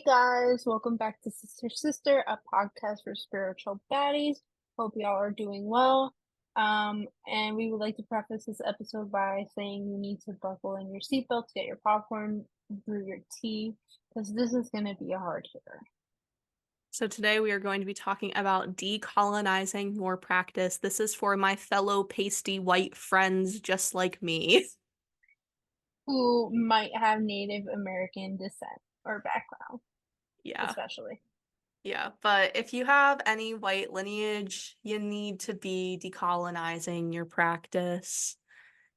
guys, welcome back to Sister Sister, a podcast for spiritual baddies. Hope y'all are doing well. And we would like to preface this episode by saying you need to buckle in your seatbelts, get your popcorn, brew your tea, because this is going to be a hard hitter. So today we are going to be talking about decolonizing your practice. This is for my fellow pasty white friends just like me. Who might have Native American descent or background, Yeah, especially. yeah. But if you have any white lineage, you need to be decolonizing your practice.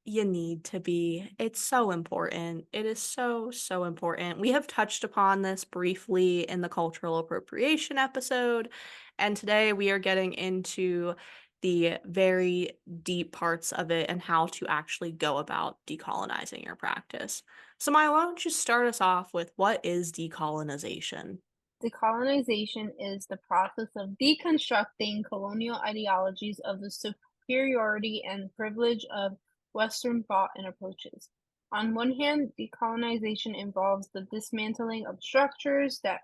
You need to be. It's so important. It is so, so important. We have touched upon this briefly in the cultural appropriation episode, and today we are getting into the very deep parts of it and how to actually go about decolonizing your practice. So, Maya, why don't you start us off with what is decolonization? Decolonization is the process of deconstructing colonial ideologies of the superiority and privilege of Western thought and approaches. On one hand, decolonization involves the dismantling of structures that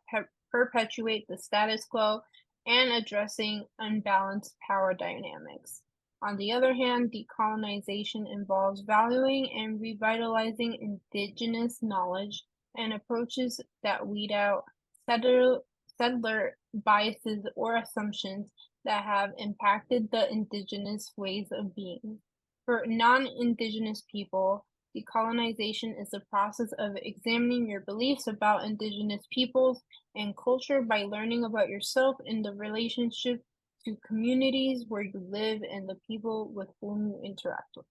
perpetuate the status quo and addressing unbalanced power dynamics. On the other hand, decolonization involves valuing and revitalizing indigenous knowledge and approaches that weed out settler biases or assumptions that have impacted the indigenous ways of being. For non-indigenous people, decolonization is the process of examining your beliefs about indigenous peoples and culture by learning about yourself and the relationship to communities where you live and the people with whom you interact with.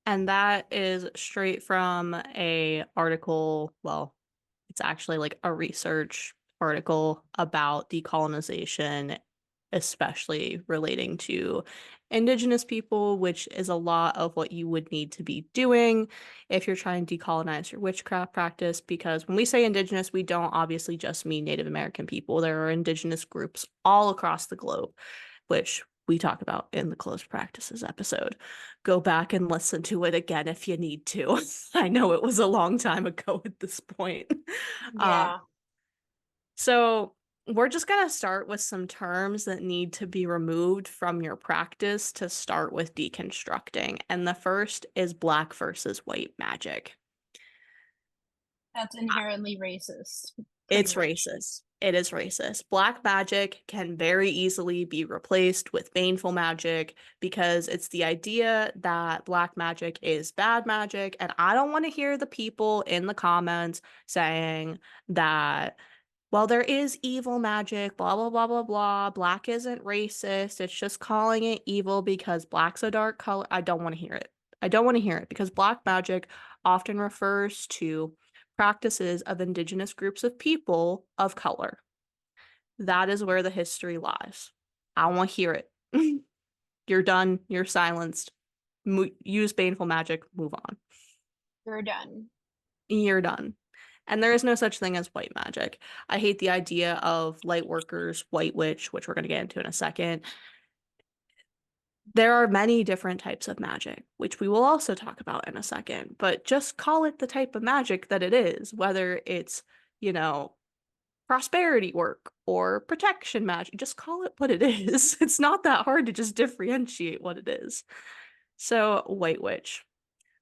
And that is straight from a article, well, it's actually like a research article about decolonization, especially relating to Indigenous people, which is a lot of what you would need to be doing if you're trying to decolonize your witchcraft practice. Because when we say Indigenous, we don't obviously just mean Native American people. There are Indigenous groups all across the globe, which we talk about in the closed practices episode. Go back and listen to it again if you need to. I know it was a long time ago at this point. Um, Yeah, so we're just going to start with some terms that need to be removed from your practice to start with deconstructing. And the first is black versus white magic. that's inherently racist, pretty It's much. racist. It is racist. Black magic can very easily be replaced with baneful magic because it's the idea that black magic is bad magic. And I don't want to hear the people in the comments saying that, well, there is evil magic, blah, blah, blah, blah, blah. Black isn't racist. It's just calling it evil because black's a dark color. I don't want to hear it. I don't want to hear it because black magic often refers to practices of indigenous groups of people of color. That is where the history lies. I don't want to hear it. You're done. You're silenced. Use baneful magic. Move on. You're done. You're done. And there is no such thing as white magic. I hate the idea of light workers, white witch, which we're going to get into in a second. There are many different types of magic, which we will also talk about in a second, but just call it the type of magic that it is, whether it's, you know, prosperity work or protection magic. Just call it what it is. It's not that hard to just differentiate what it is. So, white witch.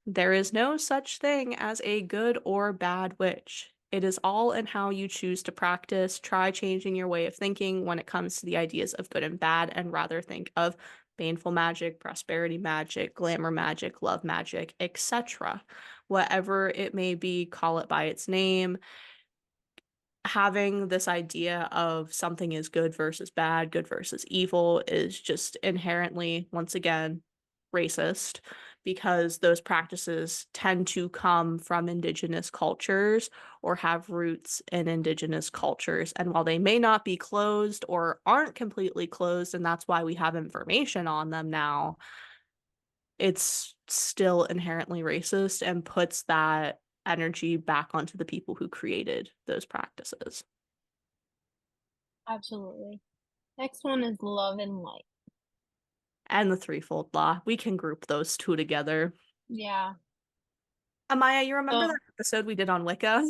There is no such thing as a good or bad witch. It is all in how you choose to practice. Try changing your way of thinking when it comes to the ideas of good and bad, and rather think of baneful magic, prosperity magic, glamour magic, love magic, etc. Whatever it may be, call it by its name. Having this idea of something is good versus bad, good versus evil is just inherently, once again, racist because those practices tend to come from indigenous cultures or have roots in indigenous cultures. And while they may not be closed or aren't completely closed, and that's why we have information on them now, it's still inherently racist and puts that energy back onto the people who created those practices. Absolutely. Next one is love and light. And the threefold law. We can group those two together. Yeah. Amaya, you remember So, that episode we did on Wicca?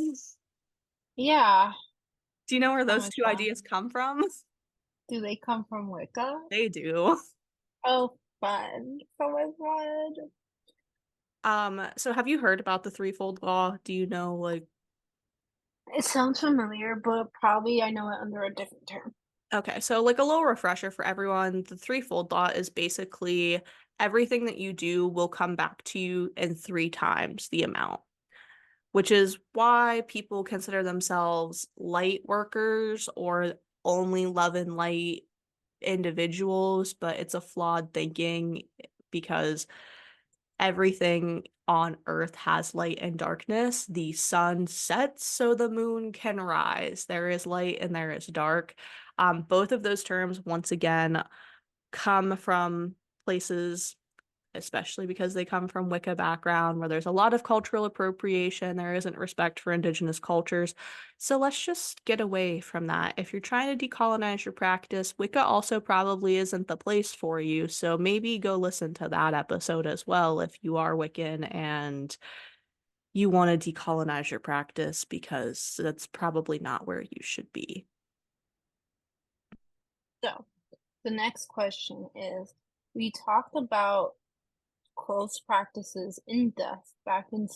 yeah. Do you know where Oh those my two god. ideas come from? Do they come from Wicca? They do. Oh, fun. So much fun. So have you heard about the threefold law? Do you know, like, It sounds familiar, but probably I know it under a different term. okay, so like a little refresher for everyone, the threefold law is basically everything that you do will come back to you in three times the amount, which is why people consider themselves light workers or only love and light individuals, but it's a flawed thinking because everything on Earth has light and darkness. The sun sets so the moon can rise. There is light and there is dark. Both of those terms, once again, come from places, especially because they come from Wicca background, where there's a lot of cultural appropriation. There isn't respect for indigenous cultures. So let's just get away from that. If you're trying to decolonize your practice, Wicca also probably isn't the place for you. So maybe go listen to that episode as well if you are Wiccan and you want to decolonize your practice, because that's probably not where you should be. So, the next question is, we talked about close practices in depth back in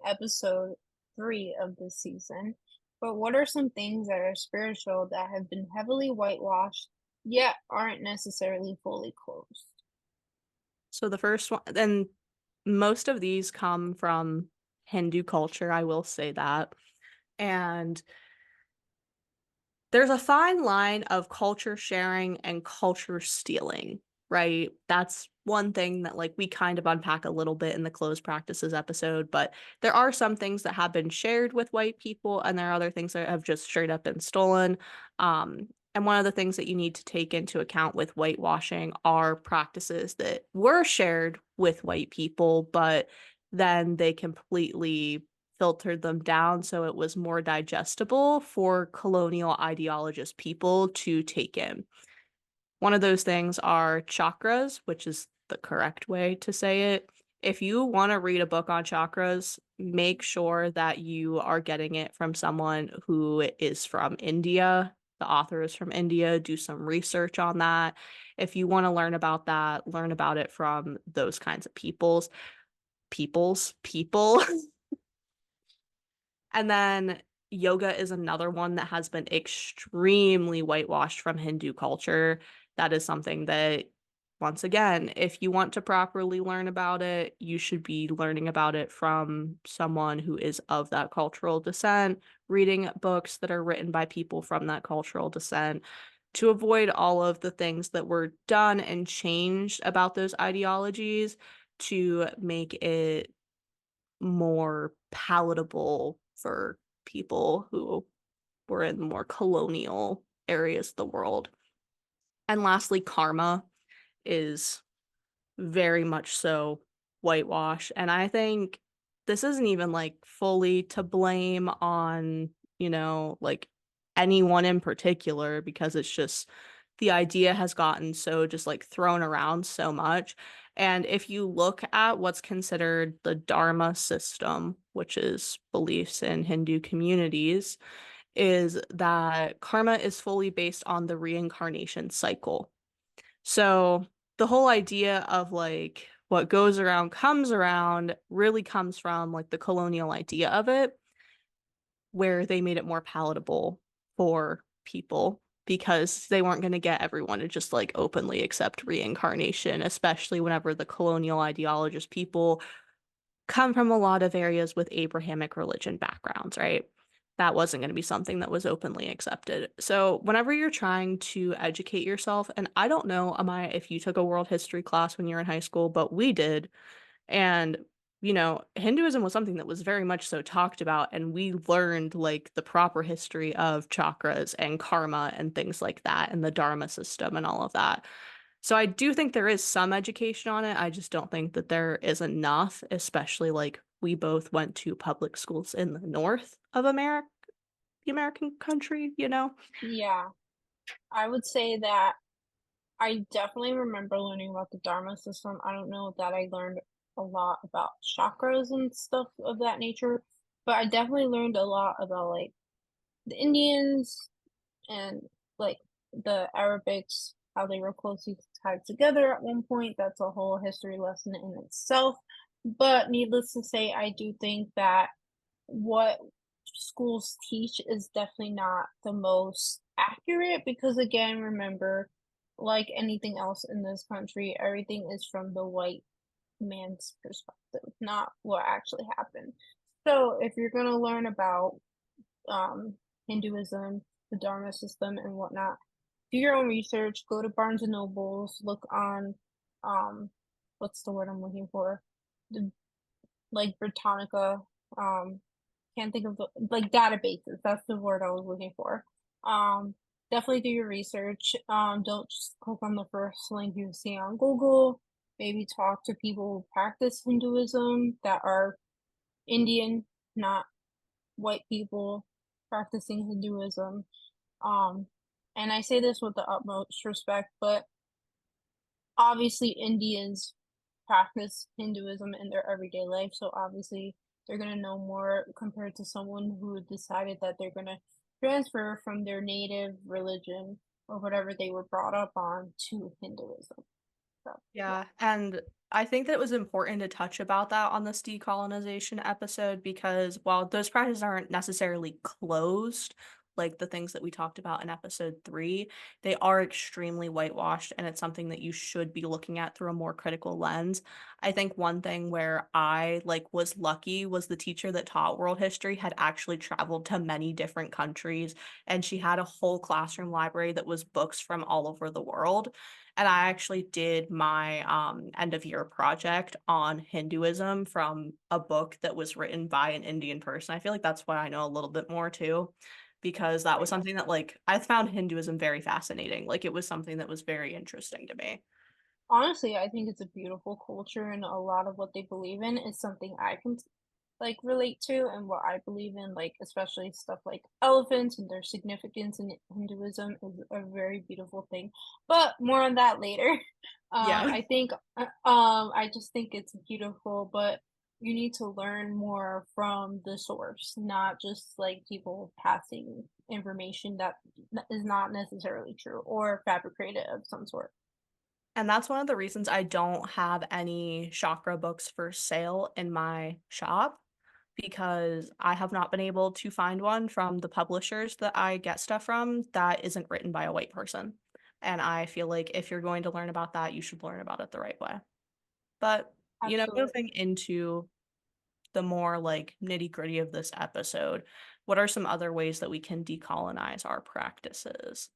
episode 3 of this season. But what are some things that are spiritual that have been heavily whitewashed, yet aren't necessarily fully closed? So the first one, and most of these come from Hindu culture, I will say that. And there's a fine line of culture sharing and culture stealing, right? That's one thing that like we kind of unpack a little bit in the closed practices episode, but there are some things that have been shared with white people and there are other things that have just straight up been stolen. And one of the things that you need to take into account with whitewashing are practices that were shared with white people, but then they completely filtered them down so it was more digestible for colonial ideologist people to take in. One of those things are chakras, which is the correct way to say it. If you want to read a book on chakras, make sure that you are getting it from someone who is from India. The author is from India. Do some research on that. If you want to learn about that, learn about it from those kinds of people. And then yoga is another one that has been extremely whitewashed from Hindu culture. That is something that, once again, if you want to properly learn about it, you should be learning about it from someone who is of that cultural descent, reading books that are written by people from that cultural descent to avoid all of the things that were done and changed about those ideologies to make it more palatable for people who were in more colonial areas of the world. And lastly, karma is very much so whitewash. And I think this isn't even like fully to blame on, like anyone in particular, because it's just the idea has gotten so just like thrown around so much. And if you look at what's considered the Dharma system, which is beliefs in Hindu communities, is that karma is fully based on the reincarnation cycle. So the whole idea of like what goes around comes around really comes from like the colonial idea of it, where they made it more palatable for people because they weren't going to get everyone to just like openly accept reincarnation, especially whenever the colonial ideologist people come from a lot of areas with Abrahamic religion backgrounds, right? That wasn't going to be something that was openly accepted. So, whenever you're trying to educate yourself, and I don't know, Amaya, if you took a world history class when you were in high school, but we did. And, Hinduism was something that was very much so talked about, and we learned like the proper history of chakras and karma and things like that, and the Dharma system and all of that. So I do think there is some education on it. I just don't think that there is enough, especially like we both went to public schools in the north of America, the American country. Yeah, I would say that I definitely remember learning about the Dharma system. I don't know that I learned a lot about chakras and stuff of that nature, but I definitely learned a lot about like the Indians and like the Arabics, how they were closely tied together at one point. That's a whole history lesson in itself. But needless to say, I do think that what schools teach is definitely not the most accurate because, again, remember, like anything else in this country, everything is from the white man's perspective, not what actually happened. So if you're going to learn about Hinduism, the Dharma system, and whatnot. Do your own research. Go to Barnes and Nobles. Look on, um, what's the word I'm looking for? The, like Britannica. Um, can't think of the like databases. That's the word I was looking for. Um, Definitely do your research. Don't just click on the first link you see on Google. Maybe talk to people who practice Hinduism that are Indian, not white people practicing Hinduism. Um, and I say this with the utmost respect, but obviously Indians practice Hinduism in their everyday life, so obviously they're gonna know more compared to someone who decided that they're gonna transfer from their native religion or whatever they were brought up on to Hinduism. So yeah, Yeah, and I think that it was important to touch about that on this decolonization episode because while those practices aren't necessarily closed, like the things that we talked about in episode 3, they are extremely whitewashed and it's something that you should be looking at through a more critical lens. I think one thing where I like was lucky was the teacher that taught world history had actually traveled to many different countries and she had a whole classroom library that was books from all over the world. And I actually did my, end of year project on Hinduism from a book that was written by an Indian person. I feel like that's why I know a little bit more too, because that was right. something that, like, I found Hinduism very fascinating. Like, it was something that was very interesting to me. Honestly, I think it's a beautiful culture and a lot of what they believe in is something I can like relate to and what I believe in, like especially stuff like elephants and their significance in Hinduism is a very beautiful thing. But more on that later. Yeah. I think I just think it's beautiful, but you need to learn more from the source, not just like people passing information that is not necessarily true or fabricated of some sort. And that's one of the reasons I don't have any chakra books for sale in my shop because I have not been able to find one from the publishers that I get stuff from that isn't written by a white person. And I feel like if you're going to learn about that, you should learn about it the right way. But, Absolutely. moving into the more like nitty gritty of this episode, what are some other ways that we can decolonize our practices?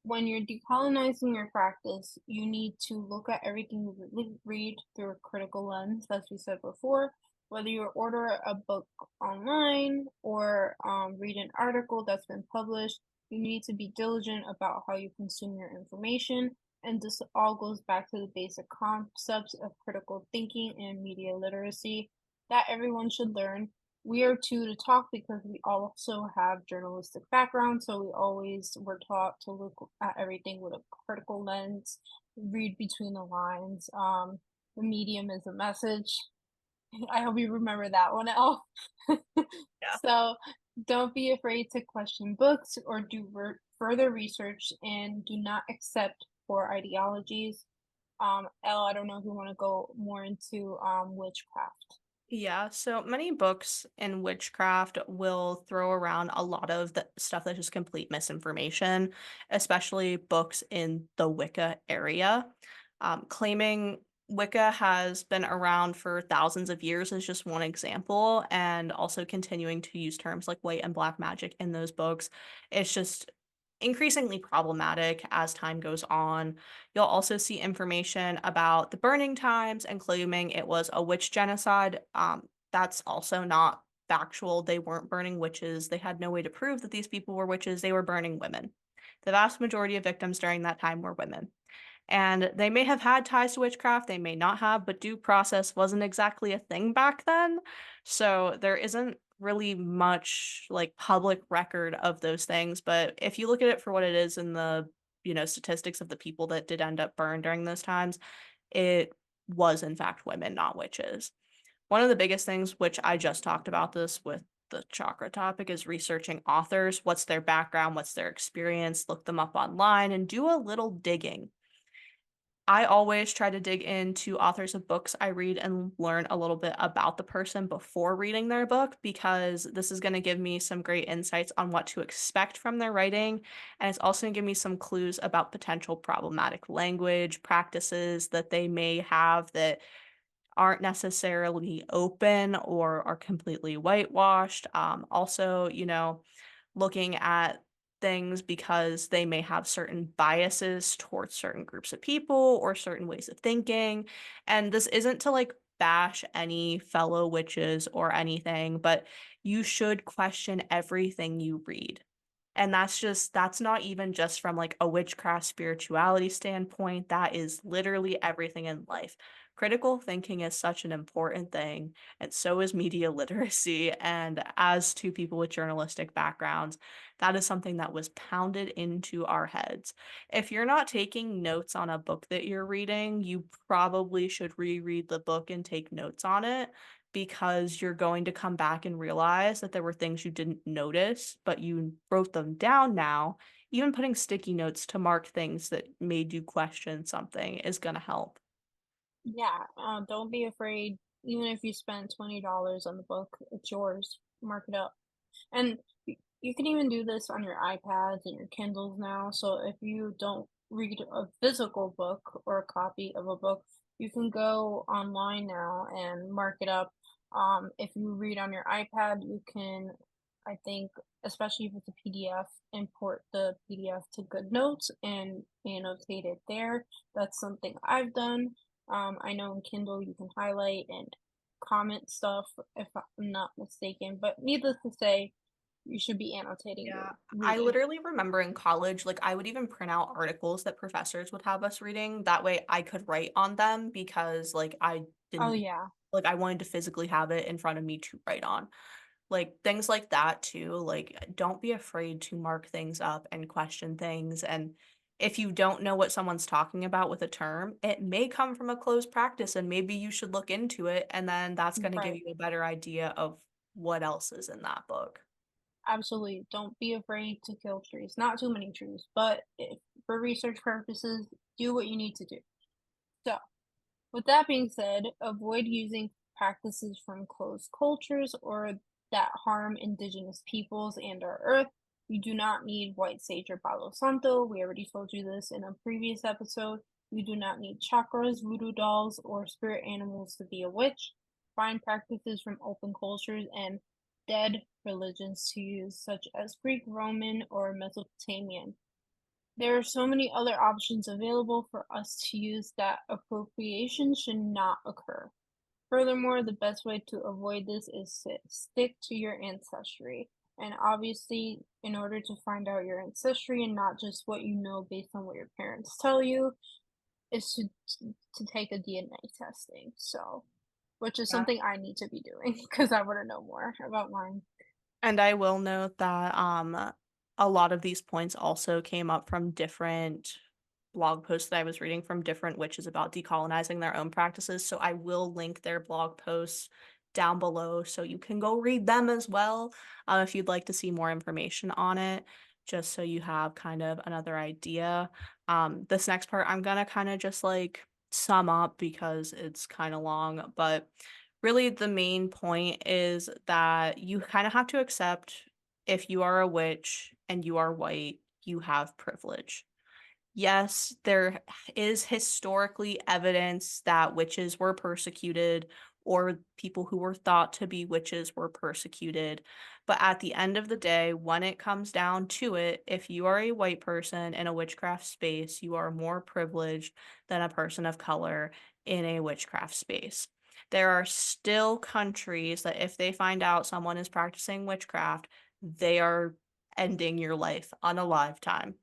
When you're decolonizing your practice, you need to look at everything you read through a critical lens, as we said before. Whether you order a book online or read an article that's been published, you need to be diligent about how you consume your information. And this all goes back to the basic concepts of critical thinking and media literacy that everyone should learn. We are two to talk because we also have journalistic background, so we always were taught to look at everything with a critical lens, read between the lines. The medium is a message. I hope you remember that one, Elle. Yeah. So don't be afraid to question books or do further research and do not accept poor ideologies. Elle, I don't know if you want to go more into witchcraft. Yeah, so many books in witchcraft will throw around a lot of the stuff that's just complete misinformation, especially books in the Wicca area. Claiming Wicca has been around for thousands of years is just one example, and also continuing to use terms like white and black magic in those books. It's just increasingly problematic as time goes on. You'll also see information about the burning times and claiming it was a witch genocide. That's also not factual. They weren't burning witches. They had no way to prove that these people were witches. They were burning women. The vast majority of victims during that time were women. And they may have had ties to witchcraft, they may not have, but due process wasn't exactly a thing back then. So there isn't really much like public record of those things. But if you look at it for what it is in the, statistics of the people that did end up burned during those times, it was in fact women, not witches. One of the biggest things, which I just talked about this with the chakra topic is researching authors, what's their background, what's their experience, look them up online and do a little digging. I always try to dig into authors of books I read and learn a little bit about the person before reading their book because this is going to give me some great insights on what to expect from their writing. And it's also going to give me some clues about potential problematic language practices that they may have that aren't necessarily open or are completely whitewashed. Also, looking at things because they may have certain biases towards certain groups of people or certain ways of thinking. And this isn't to like bash any fellow witches or anything, but you should question everything you read. And that's not even just from like a witchcraft spirituality standpoint. That is literally everything in life. Critical thinking is such an important thing, and so is media literacy. And as two people with journalistic backgrounds, that is something that was pounded into our heads. If you're not taking notes on a book that you're reading, you probably should reread the book and take notes on it because you're going to come back and realize that there were things you didn't notice, but you wrote them down now. Even putting sticky notes to mark things that made you question something is going to help. Yeah, don't be afraid. Even if you spend $20 on the book, it's yours. Mark it up. And you can even do this on your iPads and your Kindles now. So if you don't read a physical book or a copy of a book, you can go online now and mark it up. If you read on your iPad, you can, I think, especially if it's a PDF, import the PDF to GoodNotes and annotate it there. That's something I've done. I know in Kindle you can highlight and comment stuff if I'm not mistaken, but needless to say, you should be annotating Yeah, your I reading. literally remember in college, like I would even print out articles that professors would have us reading. That way I could write on them because like I Oh, didn't yeah, like I wanted to physically have it in front of me to write on. Like things like that too. Like don't be afraid to mark things up and question things. And if you don't know what someone's talking about with a term, it may come from a closed practice and maybe you should look into it and then that's going to give right. you a better idea of what else is in that book. Absolutely. Don't be afraid to kill trees. Not too many trees, but if, for research purposes, do what you need to do. So, with that being said, avoid using practices from closed cultures or that harm indigenous peoples and our earth. You do not need white sage or palo santo. We already told you this in a previous episode. You do not need chakras, voodoo dolls, or spirit animals to be a witch. Find practices from open cultures and dead religions to use, such as Greek, Roman, or Mesopotamian. There are so many other options available for us to use that appropriation should not occur. Furthermore, the best way to avoid this is to stick to your ancestry. And obviously, in order to find out your ancestry and not just what you know based on what your parents tell you, is to take a DNA testing. So, which is something I need to be doing because I want to know more about mine. And I will note that a lot of these points also came up from different blog posts that I was reading from different witches about decolonizing their own practices. So I will link their blog posts down below so you can go read them as well if you'd like to see more information on it, just so you have kind of another idea. This next part, I'm gonna kind of just like sum up because it's kind of long, but really the main point is that you kind of have to accept if you are a witch and you are white, you have privilege. Yes, there is historically evidence that witches were persecuted or people who were thought to be witches were persecuted. But at the end of the day, when it comes down to it, if you are a white person in a witchcraft space, you are more privileged than a person of color in a witchcraft space. There are still countries that if they find out someone is practicing witchcraft, they are ending your life on a lifetime.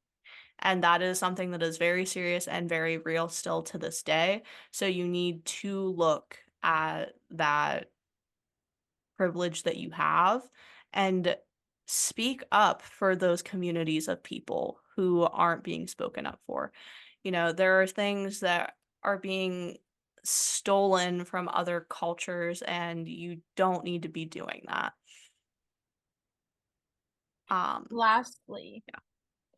And that is something that is very serious and very real still to this day. So you need to look at that privilege that you have and speak up for those communities of people who aren't being spoken up for. There are things that are being stolen from other cultures, and you don't need to be doing that. Lastly, Yeah.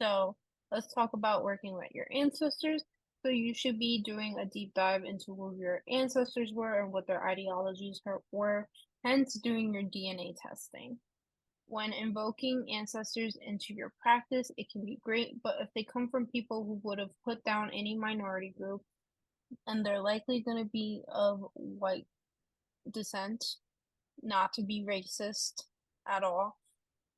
so let's talk about working with your ancestors. So you should be doing a deep dive into who your ancestors were and what their ideologies were, hence doing your DNA testing. When invoking ancestors into your practice, it can be great, but if they come from people who would have put down any minority group, and they're likely going to be of white descent, not to be racist at all.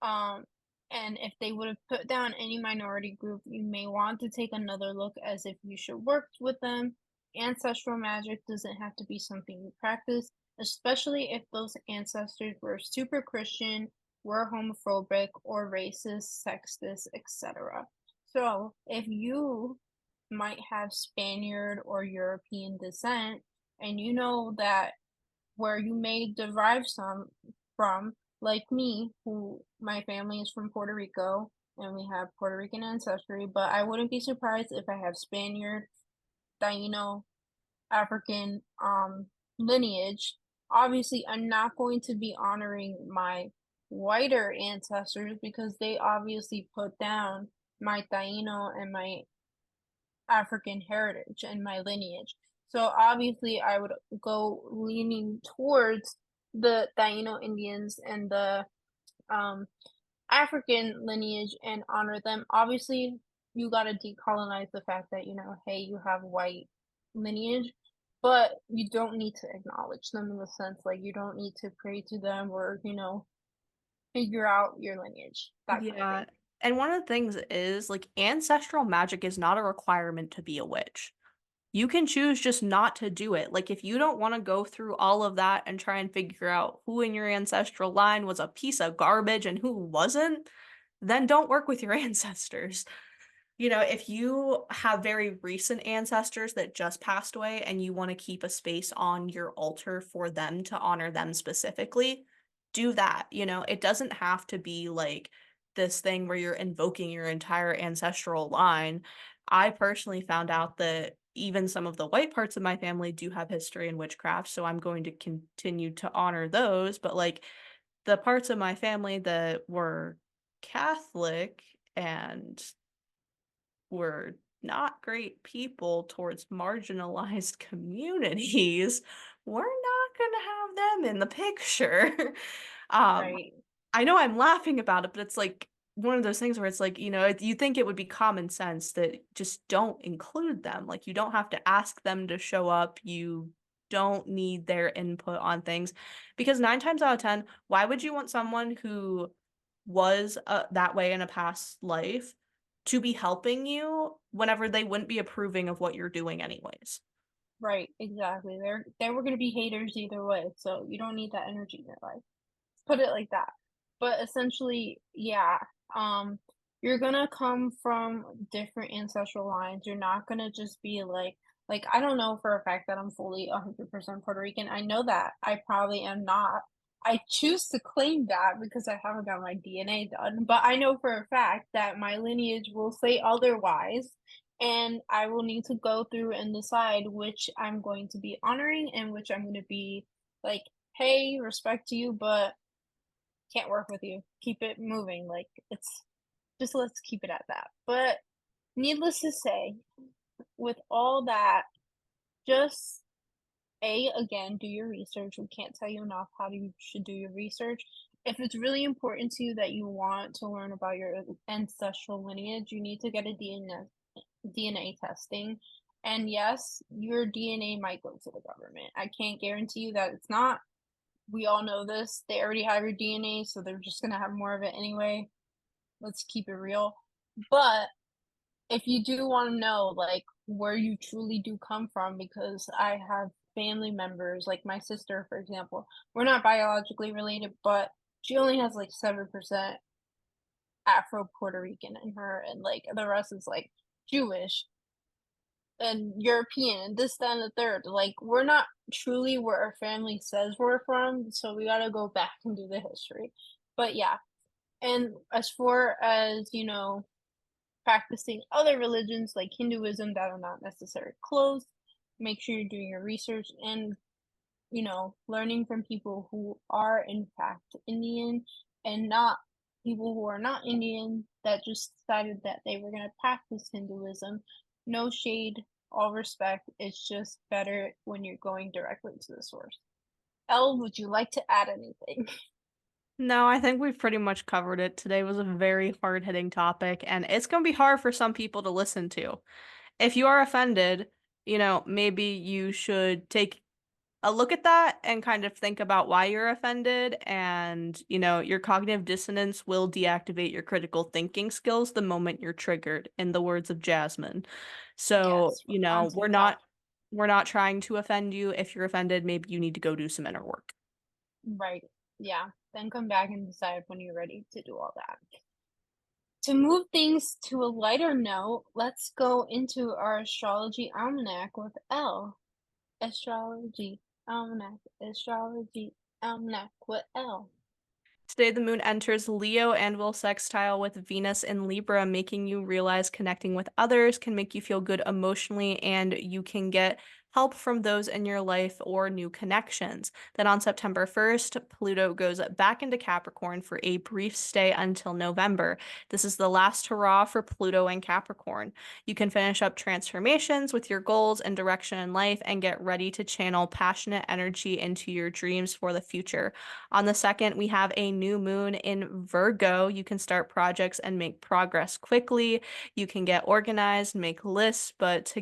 Um, and if they would have put down any minority group, you may want to take another look as if you should work with them. Ancestral magic doesn't have to be something you practice, especially if those ancestors were super Christian, were homophobic, or racist, sexist, etc. So if you might have Spaniard or European descent, and you know that where you may derive some from, like me, who my family is from Puerto Rico and we have Puerto Rican ancestry, but I wouldn't be surprised if I have Spaniard, Taino, African lineage. Obviously, I'm not going to be honoring my whiter ancestors because they obviously put down my Taino and my African heritage and my lineage. So obviously, I would go leaning towards the Taino Indians and the um, African lineage and honor them. Obviously, you got to decolonize the fact that, hey, you have white lineage, but you don't need to acknowledge them in the sense like you don't need to pray to them or, figure out your lineage, that kind of Yeah. thing. And one of the things is like ancestral magic is not a requirement to be a witch. You can choose just not to do it. Like, if you don't wanna go through all of that and try and figure out who in your ancestral line was a piece of garbage and who wasn't, then don't work with your ancestors. If you have very recent ancestors that just passed away and you wanna keep a space on your altar for them to honor them specifically, do that, It doesn't have to be, like, this thing where you're invoking your entire ancestral line. I personally found out that even some of the white parts of my family do have history in witchcraft, so I'm going to continue to honor those, but, like, the parts of my family that were Catholic and were not great people towards marginalized communities, we're not gonna have them in the picture. Um, Right. I know I'm laughing about it, but it's like one of those things where it's like, you think it would be common sense that just don't include them. Like, you don't have to ask them to show up. You don't need their input on things because 9 times out of 10, why would you want someone who was that way in a past life to be helping you whenever they wouldn't be approving of what you're doing anyways? Right, exactly. They were gonna be haters either way, so you don't need that energy in your life. Put it like that. But essentially, yeah, um, you're gonna come from different ancestral lines. You're not gonna just be like I don't know for a fact that I'm fully 100% Puerto Rican. I know that I probably am not. I choose to claim that because I haven't got my DNA done, but I know for a fact that my lineage will say otherwise, and I will need to go through and decide which I'm going to be honoring and which I'm gonna be like, "Hey, respect to you, but can't work with you. Keep it moving." Like, it's just let's keep it at that. But needless to say, with all that, just again, do your research. We can't tell you enough how you should do your research. If it's really important to you that you want to learn about your ancestral lineage, you need to get a DNA testing. And yes, your DNA might go to the government. I can't guarantee you that it's not. We all know this. They already have your DNA, so they're just gonna have more of it anyway. Let's keep it real. But if you do want to know like where you truly do come from, because I have family members, like my sister, for example, we're not biologically related, but she only has like 7% Afro Puerto Rican in her, and like the rest is like Jewish and European and this, that, and the third. Like we're not truly where our family says we're from, so we gotta go back and do the history. But yeah, and as far as, practicing other religions like Hinduism that are not necessarily closed, make sure you're doing your research and, learning from people who are in fact Indian and not people who are not Indian that just decided that they were going to practice Hinduism. No shade, all respect. It's just better when you're going directly to the source. Elle, would you like to add anything? No, I think we've pretty much covered it. Today was a very hard-hitting topic, and it's gonna be hard for some people to listen to. If you are offended, maybe you should take a look at that and kind of think about why you're offended. And, your cognitive dissonance will deactivate your critical thinking skills the moment you're triggered, in the words of Jasmine. So, Yes, on TikTok. we're not trying to offend you. If you're offended, maybe you need to go do some inner work. Right. Yeah. Then come back and decide when you're ready to do all that. To move things to a lighter note, let's go into our astrology almanac with Elle. Astrology almanac, astrology almanac with Elle. Today, the moon enters Leo and will sextile with Venus in Libra, making you realize connecting with others can make you feel good emotionally, and you can get help from those in your life or new connections. Then on September 1st, Pluto goes back into Capricorn for a brief stay until November. This is the last hurrah for Pluto and Capricorn. You can finish up transformations with your goals and direction in life and get ready to channel passionate energy into your dreams for the future. On the 2nd, we have a new moon in Virgo. You can start projects and make progress quickly. You can get organized, make lists, but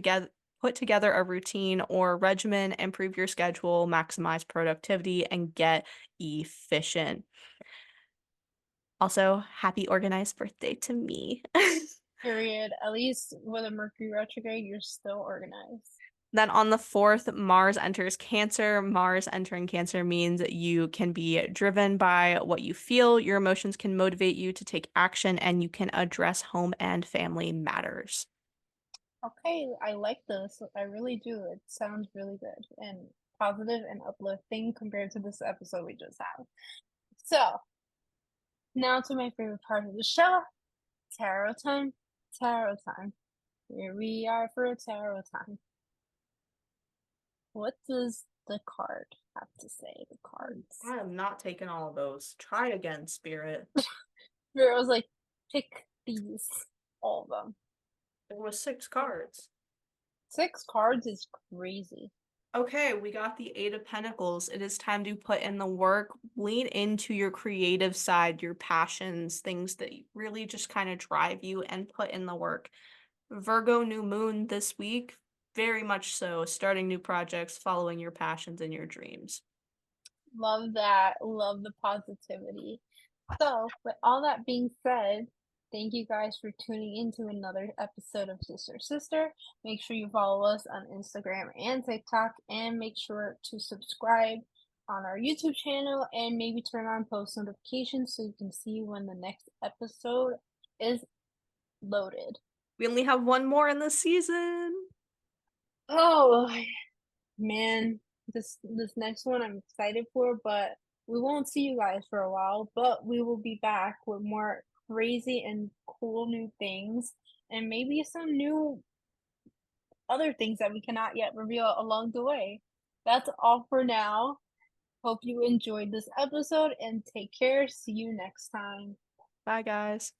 put together a routine or regimen, improve your schedule, maximize productivity, and get efficient. Also, happy organized birthday to me. Period. At least with a Mercury retrograde, you're still organized. Then on the 4th, Mars enters Cancer. Mars entering Cancer means you can be driven by what you feel. Your emotions can motivate you to take action, and you can address home and family matters. Okay, I like this. I really do. It sounds really good and positive and uplifting compared to this episode we just had. So, now to my favorite part of the show, tarot time. Tarot time. Here we are for tarot time. What does the card have to say? The cards. I am not taking all of those. Try again, Spirit. Spirit was like, pick these, all of them. There was 6 cards. 6 cards is crazy. Okay, we got the 8 of Pentacles. It is time to put in the work. Lean into your creative side, your passions, things that really just kind of drive you, and put in the work. Virgo new moon this week, very much so. Starting new projects, following your passions and your dreams. Love that. Love the positivity. So, with all that being said, thank you guys for tuning in to another episode of Sister Sister. Make sure you follow us on Instagram and TikTok, and make sure to subscribe on our YouTube channel and maybe turn on post notifications so you can see when the next episode is loaded. We only have one more in this season. Oh man, this next one I'm excited for, but we won't see you guys for a while, but we will be back with more crazy and cool new things and maybe some new other things that we cannot yet reveal along the way. That's all for now. Hope you enjoyed this episode and take care. See you next time. Bye, guys.